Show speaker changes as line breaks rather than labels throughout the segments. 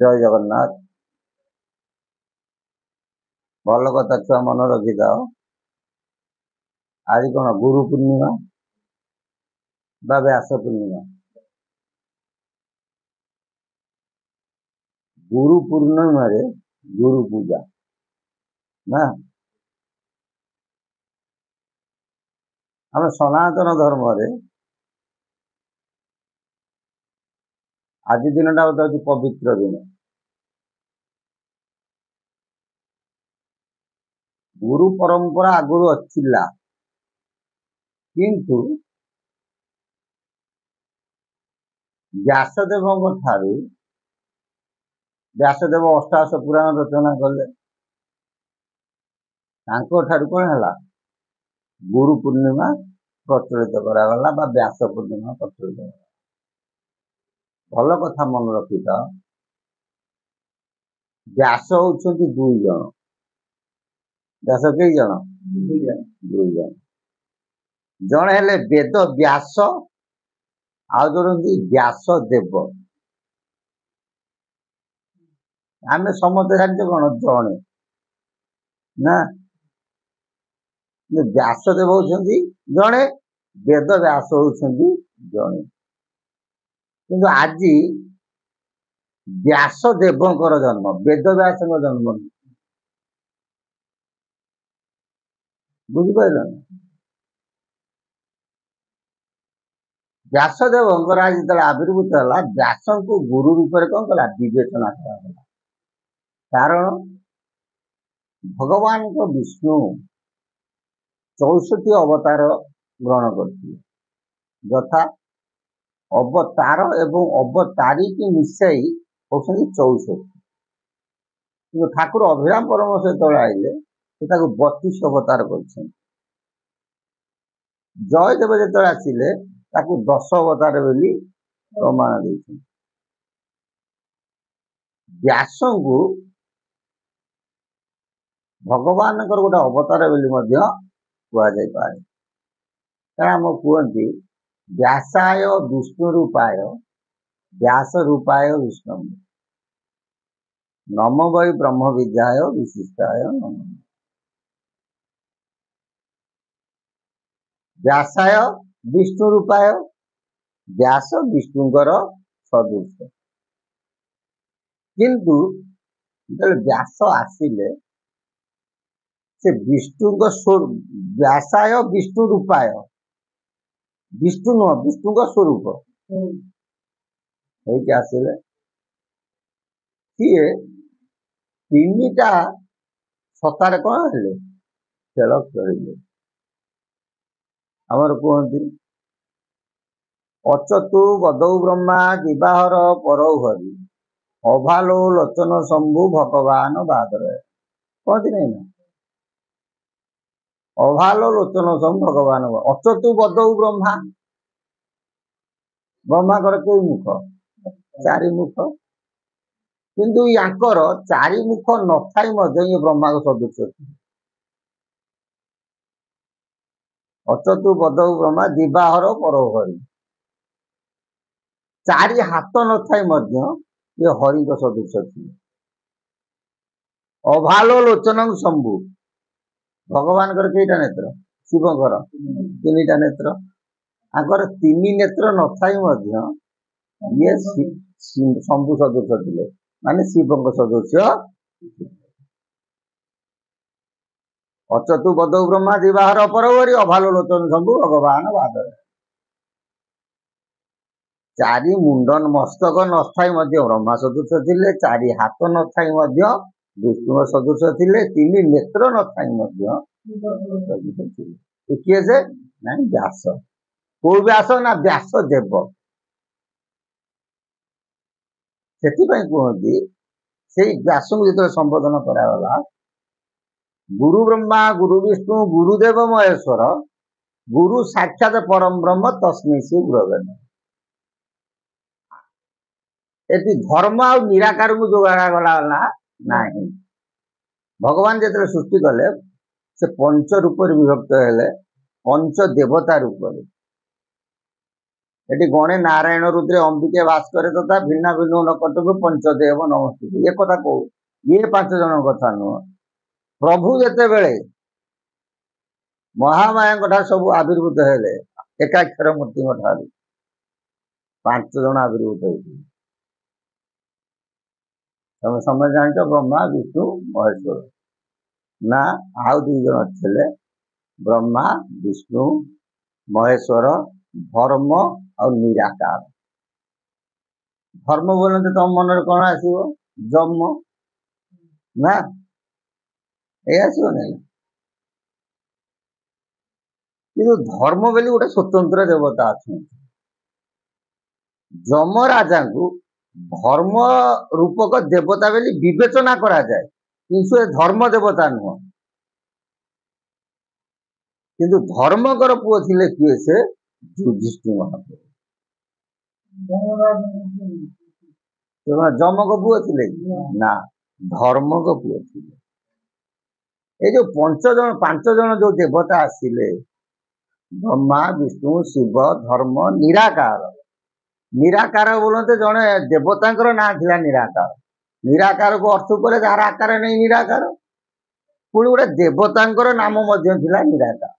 जय जगन्नाथ। भल कथा छुआ मन रखी दाओ। आज कौन गुरु पूर्णिमा बा व्यास पूर्णिमा। गुरु पूर्णिमा रे गुरु पूजा ना आम सनातन धर्म रे आज दिन टा गोटे पवित्र दिन। गुरु परंपरा आगुरी अच्छिला किंतु व्यासदेव ठारू व्यासदेव अष्टादश पुराण रचना कले कौन है गुरु पूर्णिमा प्रचलित करागला बा व्यास पूर्णिमा प्रचलित करा। भल कथा मन रखी था व्यास होउछंती दुई जन। व्यास कई जन दुई जन जन हेले वेद व्यास आउ जन व्यास देव। आमे समस्त जानते कौन जने ना व्यासदेव होउछंती जने वेद व्यास होउछंती जने किंतु आज व्यासदेवंकर जन्म वेद व्यास जन्म बुझिपार व्यासदेवंकर आज जो आविर्भूत है व्यास को गुरु रूप में कौन कला विवेचना करा। कारण भगवान को विष्णु 64 अवतार ग्रहण करते यथा अवतार एवं अवतारी की मिसाई होती 64 कि ठाकुर अभिराम परमहंस जो आइले 32 अवतार कर। जयदेव जो आसिले 10 अवतार बोली प्रमाण दे। व्यास को भगवान गोटे अवतार बोली कहुई पाए। कारण कहती व्यासाय विष्णु रूपाय व्यास रूपाय विष्णु नम वै ब्रह्म विद्याय विशिष्टाय नम। व्यासाय विष्णु रूपाय व्यास विष्णुकर सदृश किंतु व्यास आसिले से विष्णु व्यासाय विष्णु रूपाय विष्णु नुह विष्णु स्वरूप आसिले किए 3टा सतार कौन है खेल खेलिले। आमर कहती अचतु बदौ ब्रह्मा दिवाहर परौ हरि अभालो लोचन शंभु भगवान बादर कहती नहीं ना अभालो लोचन शंभु भगवान अचतु बदौ ब्रह्मा ब्रह्मा कर कई मुख 4 मुख किंतु याकर 4 मुख न थाई ये ब्रह्मा को सदृश अचतु बदौ ब्रह्मा दिवाहर परौ हरि 4 हाथ न थाई ये हरि को सदृश थी। अभालो लोचन शंभु भगवान कर कईटा नेत्र शिवकर 3टा नेत्र आकर 3 नेत्र न थाई ये शंभु सदृश थे माने शिव सदृश। अचतु बदौ ब्रह्मा दिवाहर परवरी अभालो लोचन शंभु भगवान बादर 4 मुंडन मस्तक न थाई ब्रह्मा सदृश थे 4 हाथ न थाई विष्णु सदृश थे 3 नेत्र न थाई सदृश थे। किए से ना व्यास को व्यास ना व्यास देव से कहती से व्यास को जो संबोधन करागला गुरु ब्रह्मा गुरु विष्णु गुरुदेव महेश्वर गुरु साक्षात परम ब्रह्म तस्मै श्री गुरवे नमः। एटी धर्म आ निराकार को जोड़ा गला नहीं भगवान जो सृष्टि कले से 5 रूप विभक्त हेले 5 देवता रूप ଏଠି ଗଣେ ନାରାୟଣ ରୁଦ୍ରେ ଅମ୍ବିକେ ଭାସ୍କରେ ତଥା ଭିନ୍ନ ଭିନ୍ନ ନକଟକୁ ପଞ୍ଚଦେବ ନମସ୍ତେ। ଏ କଥା କହୁ, ଇଏ 5 ଜଣଙ୍କ କଥା ନୁହଁ। ପ୍ରଭୁ ଯେତେବେଳେ ମହାମାୟାଙ୍କ ଠାରୁ ସବୁ ଆବିର୍ଭୂତ ହେଲେ, ଏକାକ୍ଷର ମୂର୍ତ୍ତିଙ୍କ ଠାରୁ 5 ଜଣ ଆବିର୍ଭୂତ ହେଇଥିଲେ। ତମେ ସମସ୍ତେ ଜାଣିଛ ବ୍ରହ୍ମା ବିଷ୍ଣୁ ମହେଶ୍ୱର। ନା, ଆଉ 2 ଜଣ ଥିଲେ, ବ୍ରହ୍ମା ବିଷ୍ଣୁ ମହେଶ୍ୱର, ଧର୍ମ ଆଉ ନିରାକାର। ଧର୍ମ ବୋଲନ୍ତି ତମ ମନରେ କଣ ଆସିବ? ଯମ ନା, ଏଇ ଆସିବ ନାଇଁ। କିନ୍ତୁ ଧର୍ମ ବୋଲି ଗୋଟେ ସ୍ୱତନ୍ତ୍ର ଦେବତା ଅଛନ୍ତି। ଯମ ରାଜାଙ୍କୁ ଧର୍ମ ରୂପକ ଦେବତା ବୋଲି ବିବେଚନା କରାଯାଏ, କିନ୍ତୁ ଏ ଧର୍ମ ଦେବତା ନୁହଁ। କିନ୍ତୁ ଧର୍ମଙ୍କର ପୁଅ ଥିଲେ କିଏ? ସେ ଯୁଧିଷ୍ଠିର ମହାପ୍ରଭୁ। ଯମଙ୍କ ପୁଅ ଥିଲେ ନା, ଧର୍ମଙ୍କ ପୁଅ ଥିଲେ। এই ଯୋଉ 5 ଜଣ ଯୋଉ ଦେବତା ଆସିଲେ, ବ୍ରହ୍ମା ବିଷ୍ଣୁ ଶିବ ଧର୍ମ ନିରାକାର। ନିରାକାର ବୋଲନ୍ତି ଜଣେ ଦେବତାଙ୍କର ନାଁ ଥିଲା ନିରାକାର। ନିରାକାରକୁ ଅର୍ଥ କଲେ ଯାହାର ଆକାର ନେଇ ନିରାକାର। ପୁଣି ଗୋଟେ ଦେବତାଙ୍କର ନାମ ମଧ୍ୟ ଥିଲା ନିରାକାର।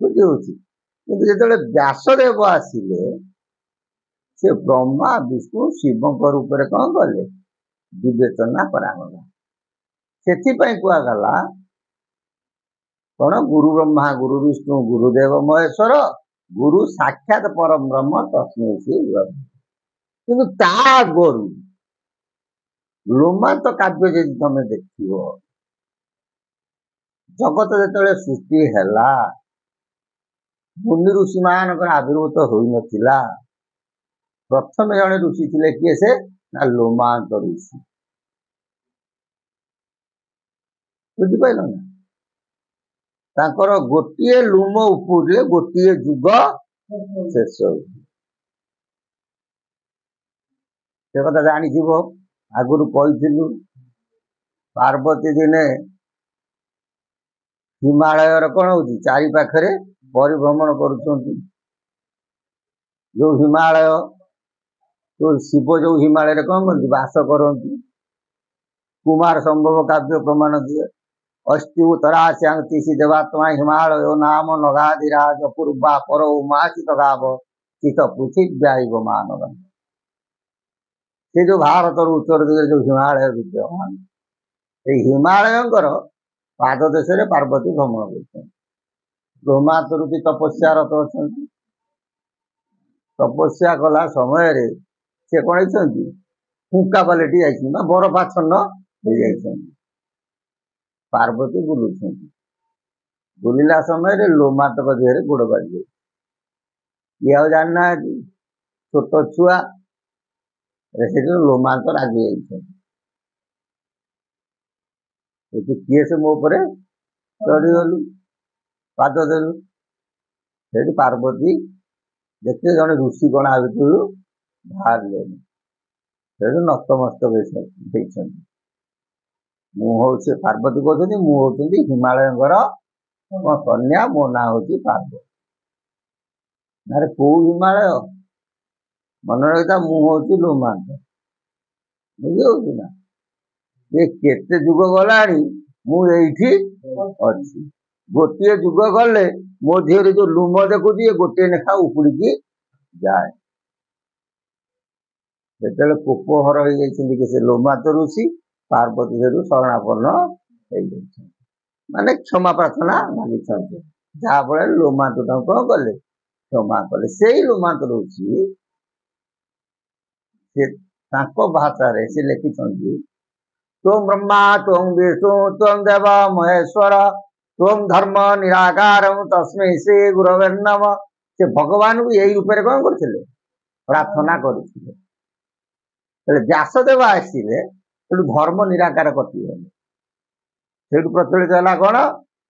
ବୁଝି ହଉଛି? କିନ୍ତୁ ଯେତେବେଳେ ବ୍ୟାସଦେବ ଆସିଲେ, ସେ ବ୍ରହ୍ମା ବିଷ୍ଣୁ ଶିବଙ୍କ ରୂପରେ କଣ କଲେ? ବିବେଚନା କରାଗଲା। ସେଥିପାଇଁ କୁହାଗଲା କଣ? ଗୁରୁ ବ୍ରହ୍ମା ଗୁରୁ ବିଷ୍ଣୁ ଗୁରୁଦେବ ମହେଶ୍ୱର, ଗୁରୁ ସାକ୍ଷାତ ପରମ ବ୍ରହ୍ମ ତସ୍ମୈ ଶ୍ରୀ ଗୁରବେ। କିନ୍ତୁ ତା ଆଗରୁ ଲୋମାନ୍ତ କାବ୍ୟ ଯଦି ତମେ ଦେଖିବ, ଜଗତ ଯେତେବେଳେ ସୃଷ୍ଟି ହେଲା, ମୁନି ଋଷି ମାନଙ୍କର ଆବିର୍ଭୂତ ହୋଇନଥିଲା। ପ୍ରଥମେ ଜଣେ ଋଷି ଥିଲେ, କିଏ ସେ? ନା, ଲୋମାନ୍ତ ଋଷି। ବୁଝିପାରିଲ ନା? ତାଙ୍କର ଗୋଟିଏ ଲୁମ ଉପୁଡ଼ିଲେ ଗୋଟିଏ ଯୁଗ ଶେଷ। ସେ କଥା ଜାଣିଥିବ, ଆଗରୁ କହିଥିଲୁ। ପାର୍ବତୀ ଦିନେ ହିମାଳୟର କଣ ହଉଛି? ଚାରି ପାଖରେ ପରିଭ୍ରମଣ କରୁଛନ୍ତି। ଯୋଉ ହିମାଳୟ, ଶିବ ଯୋଉ ହିମାଳୟରେ କଣ କରନ୍ତି? ବାସ କରନ୍ତି। କୁମାର ସମ୍ଭବ କାବ୍ୟ ପ୍ରମାଣ ଦିଏ। ଅସ୍ତି ଉତ୍ତରାଶ୍ୟାଙ୍ଗ ଦେବାତ୍ମା ହିମାଳୟ ନାମ ନଗାଧିରାଜ ପୂର୍ବା ପର ଉମାଚିତ ଗାବ ଚିତ ପୃଥିବ୍ୟାଇବ ମାନବ। ସେ ଯୋଉ ଭାରତର ଉତ୍ତର ଦିଗରେ ଯୋଉ ହିମାଳୟ ବିଦ୍ୟମାନ, ସେଇ ହିମାଳୟଙ୍କର ପାଦ ଦେଶରେ ପାର୍ବତୀ ଭ୍ରମଣ କରୁଛନ୍ତି। ବ୍ରହ୍ମାନ୍ତ ଋଷି ତପସ୍ୟାରତ ଅଛନ୍ତି। ତପସ୍ୟା କଲା ସମୟରେ ସେ କଣ ହେଇଛନ୍ତି? ଫୁଙ୍କା ପାଲଟି ଯାଇଛନ୍ତି, ବା ବରଫାଚ୍ଛନ୍ନ ହେଇଯାଇଛନ୍ତି। ପାର୍ବତୀ ବୁଲୁଛନ୍ତି। ବୁଲିଲା ସମୟରେ ଲୋମାନ୍ତକ ଦେହରେ ଗୋଡ ବାଜିଯାଉଛି। ଇଏ ଆଉ ଜାଣିନାହାନ୍ତି, ଛୋଟ ଛୁଆ। ସେଠି ଲୋମାନ୍ତ ରାଗି ଯାଇଛନ୍ତି। କିଏ ସେ ମୋ ଉପରେ ଚଢିଗଲୁ, ପାଦ ଦେଲୁ। ସେଠି ପାର୍ବତୀ ଯେତେ ଜଣେ ଋଷି ଗଣା ଭିତରୁ ବାହାରିଲେନି। ସେଠୁ ନତମସ୍ତକ ହେଇଛନ୍ତି। ମୁଁ ହଉଛି, ପାର୍ବତୀ କହୁଛନ୍ତି ମୁଁ ହଉଛନ୍ତି ହିମାଳୟଙ୍କର କନ୍ୟା, ମୋ ନାଁ ହଉଛି ପାର୍ବତୀ। ଆରେ କୋଉ ହିମାଳୟ? ମନେ ରଖିଥା, ମୁଁ ହଉଛି ଲୋମାନ୍ତ। ବୁଝିହଉଛି ନା? ଏ କେତେ ଯୁଗ ଗଲାଣି ମୁଁ ଏଇଠି ଅଛି। ଗୋଟିଏ ଯୁଗ ଗଲେ ମୋ ଦେହରେ ଯୋଉ ଲୁମ ଦେଖୁଛି, ଏ ଗୋଟିଏ ଲେଖା ଉପୁଡିକି ଯାଏ। ଯେତେବେଳେ କୋପହର ହେଇଯାଇଛନ୍ତି କି ସେ ଲୋମାନ୍ତ ଋଷି, ପାର୍ବତୀ ସେଠୁ ଶରଣାପନ୍ନ ହେଇଯାଇଛନ୍ତି, ମାନେ କ୍ଷମା ପ୍ରାର୍ଥନା ମାଗିଛନ୍ତି। ଯାହା ଫଳରେ ଲୋମାନ୍ତ ତାଙ୍କୁ କଣ କଲେ? କ୍ଷମା କଲେ। ସେଇ ଲୋମାନ୍ତ ଋଷି ସେ ତାଙ୍କ ଭାଷାରେ ସେ ଲେଖିଛନ୍ତି, ତ୍ୱଂ ବ୍ରହ୍ମା ତ୍ୱଂ ବିଷ୍ଣୁ ତ୍ୱଂ ଦେବ ମହେଶ୍ୱର ତ୍ୱଂ ଧର୍ମ ନିରାକାରଂ ତସ୍ମୈ ଶ୍ରୀ ଗୁରବେ ନମଃ। ସେ ଭଗବାନଙ୍କୁ ଏଇ ରୂପରେ କଣ କରିଥିଲେ? ପ୍ରାର୍ଥନା କରିଥିଲେ। ବ୍ୟାସଦେବ ଆସିଲେ, ସେଠୁ ଧର୍ମ ନିରାକାର କଟିଗଲେ। ସେଇଠୁ ପ୍ରଚଳିତ ହେଲା କଣ?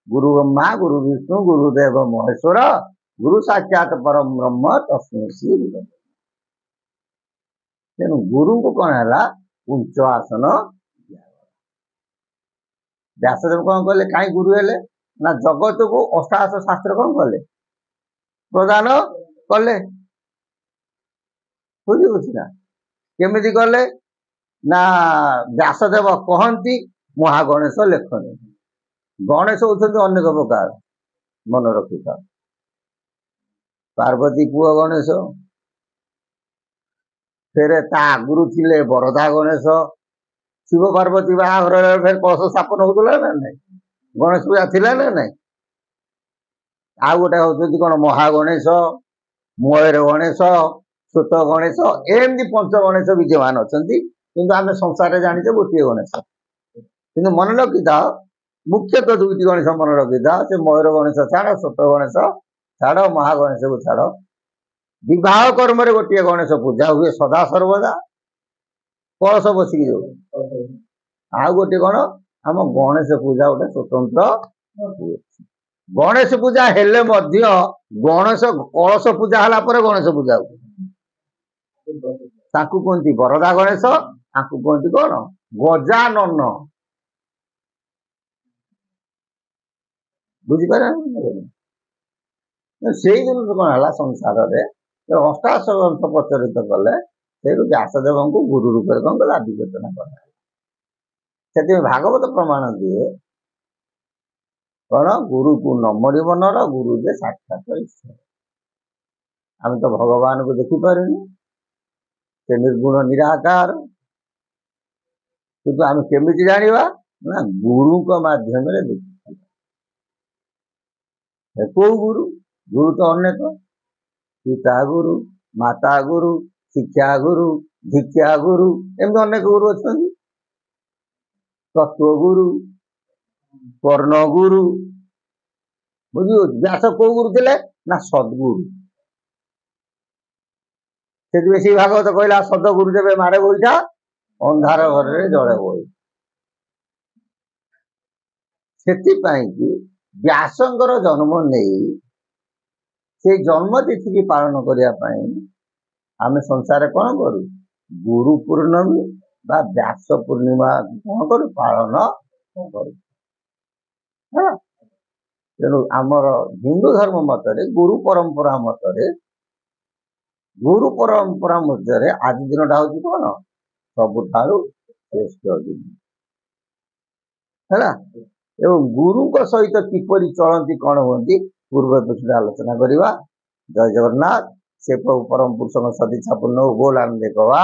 ଗୁରୁ ବ୍ରହ୍ମା ଗୁରୁ ବିଷ୍ଣୁ ଗୁରୁଦେବ ମହେଶ୍ୱର, ଗୁରୁ ସାକ୍ଷାତ ପରମ ବ୍ରହ୍ମ ତସ୍ମୈ ଶ୍ରୀ ଗୁରବେ। ତେଣୁ ଗୁରୁଙ୍କୁ କଣ ହେଲା? ଉଚ୍ଚ ଆସନ। ବ୍ୟାସଦେବ କଣ କଲେ? କାହିଁ ଗୁରୁ ହେଲେ? ନା, ଜଗତକୁ ଅଷ୍ଟାଦଶ ଶାସ୍ତ୍ର କଣ କଲେ? प्रदान कले बुझी ना केमिति कले ना व्यासदेव कहती महागणेश लेखनी गणेश होती अनेक प्रकार मन रखी था पार्वती पुओ गणेश फिर ता आगुरु थिले बरदा गणेश शिव पार्वती बाहाघर फिर कलश स्थापन होता ना ना गणेश पूजा थिला ना ना आ गोटे होती कौन महागणेश मयूर गणेश सुत गणेश एमती पंच गणेश विद्यमान अच्छा किंतु आम संसार जाने गोटे गणेश कि मन रखी था मुख्यतः दुईटी गणेश मन रखी था से मयूर गणेश छाड़ सुत गणेश छाड़ महागणेश को छाड़ विवाह कर्म गोटे गणेश पूजा हुए सदा सर्वदा कलश बसिक जो आ गोटे कौन आम गणेश पूजा गोटे स्वतंत्र गणेश पूजा हेले गणेश कलश पूजा हला पर गणेश पूजा ताकू कहती बरदा गणेश ताकू कहती कौन गजानन बुझीपार से दिन कौन है संसार में अष्टादश ग्रंथ प्रचलित कले से व्यासदेव को गुरु रूप में कौन कले आदिकेतना कर भागवत प्रमाण दिए कौन गुरु को नमरी मनर गुरु जे साक्षात ईश्वर आम तो भगवान को देखिपारे से निर्गुण निराकार किंतु आम केमिति जानिबा ना गुरु को माध्यम रे देखि को गुरु गुरु तो अनेक पिता गुरु माता गुरु शिक्षा गुरु दीक्षा गुरु एमती अनेक गुरु अच्छा तत्व गुरु कर्ण गुरु बुझी व्यास को गुरु थे ना सदगुरु से भागवत कहला सदगुरु जब मारे बोईटा अंधार घर में जड़े बोई से व्यासंकर जन्म नहीं से जन्म तिथि की पालन करने आम संसार कौन करूँ गुरु पूर्णमी बा व्यास पूर्णिमा कौन करूँ पालन करूँ तेणु आमर हिंदू धर्म मतरे गुरु परंपरा मतरे गुरु परंपरा मध्य आज दिन हूँ कौन सबुठारु श्रेष्ठ दिन है एवं गुरु सहित किपरि चलती कौन होती पूर्व पृष्ठ आलोचना करवा जय जगन्नाथ से परम पुरुष सदिच्छा पूर्ण गोल आनंद कवा